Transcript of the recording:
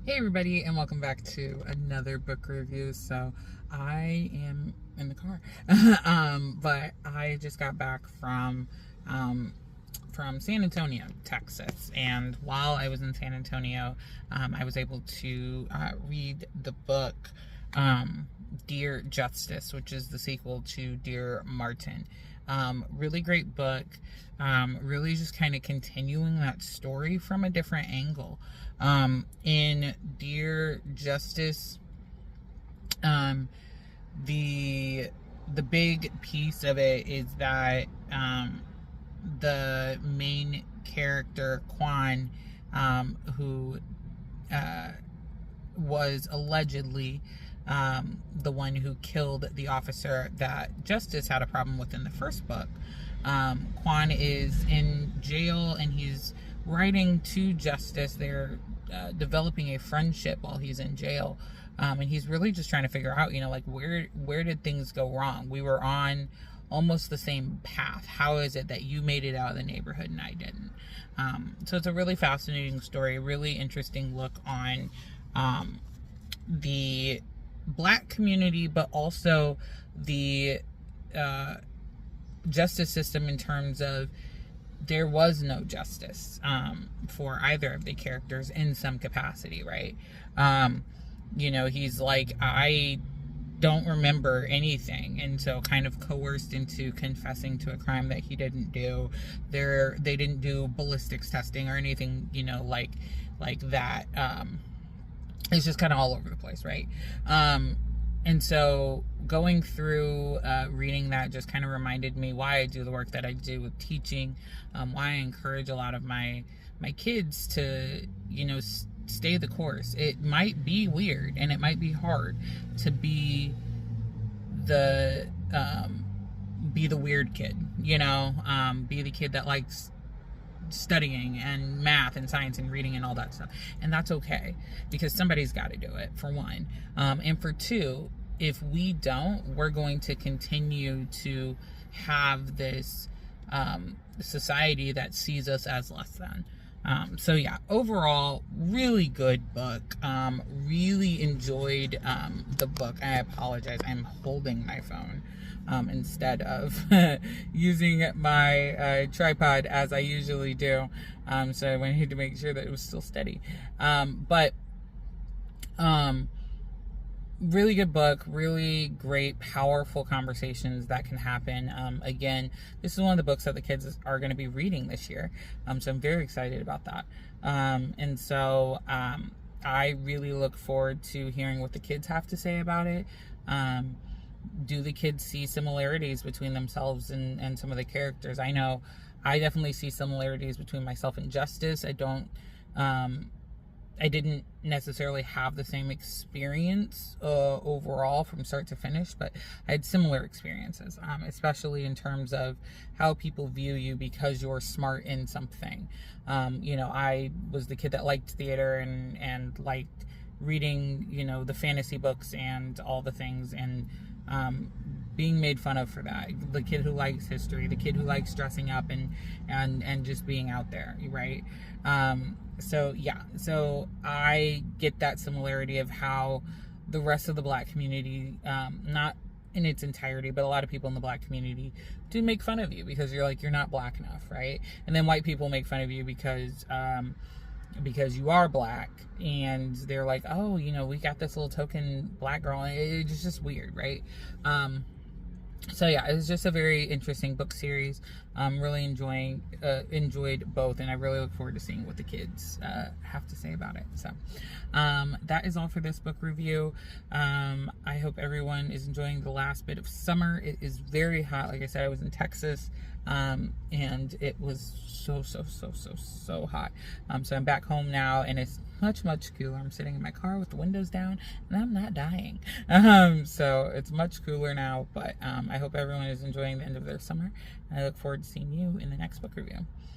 Hey everybody, and welcome back to another book review. So I am in the car, but I just got back from San Antonio, Texas, and while I was in San Antonio, I was able to read the book Dear Justice, which is the sequel to Dear Martin. Really great book. Really just kind of continuing that story from a different angle. In Dear Justice, the big piece of it is that the main character Quan, who was allegedly the one who killed the officer that Justice had a problem with in the first book. Quan is in jail and he's writing to Justice. They're developing a friendship while he's in jail. And he's really just trying to figure out, like, where did things go wrong? We were on almost the same path. How is it that you made it out of the neighborhood and I didn't? So it's a really fascinating story, really interesting look on the Black community, but also the justice system, in terms of there was no justice for either of the characters in some capacity, right? He's like, I don't remember anything, and so kind of coerced into confessing to a crime that he didn't do. They didn't do ballistics testing or anything, like that. It's just kind of all over the place, right? And so going through reading that just kind of reminded me why I do the work that I do with teaching, why I encourage a lot of my kids to, stay the course. It might be weird and it might be hard to be the weird kid, be the kid that likes studying and math and science and reading and all that stuff, and that's okay, because somebody's got to do it, for one, and for two, if we don't, we're going to continue to have this society that sees us as less than. So yeah, overall, really good book. Really enjoyed the book. I apologize, I'm holding my phone instead of using my tripod as I usually do. So I wanted to make sure that it was still steady. Really good book, really great, powerful conversations that can happen. Again, this is one of the books that the kids are going to be reading this year. So I'm very excited about that. And so I really look forward to hearing what the kids have to say about it. Do the kids see similarities between themselves and some of the characters? I know I definitely see similarities between myself and Justice. I didn't necessarily have the same experience overall from start to finish, but I had similar experiences, especially in terms of how people view you because you're smart in something. I was the kid that liked theater and liked reading, the fantasy books and all the things, and being made fun of for that. The kid who likes history, the kid who likes dressing up and just being out there, right? So yeah, so I get that similarity of how the rest of the Black community, not in its entirety, but a lot of people in the Black community do make fun of you because you're not Black enough, right? And then white people make fun of you because you are Black, and they're like, oh, we got this little token Black girl. It's just weird, right? So yeah, it was just a very interesting book series. Really enjoyed both, and I really look forward to seeing what the kids have to say about it. So that is all for this book review. I hope everyone is enjoying the last bit of summer. It is very hot. Like I said, I was in Texas, and it was so hot. So I'm back home now, and it's much cooler. I'm sitting in my car with the windows down, and I'm not dying. So it's much cooler now, but I hope everyone is enjoying the end of their summer. I look forward to seeing you in the next book review.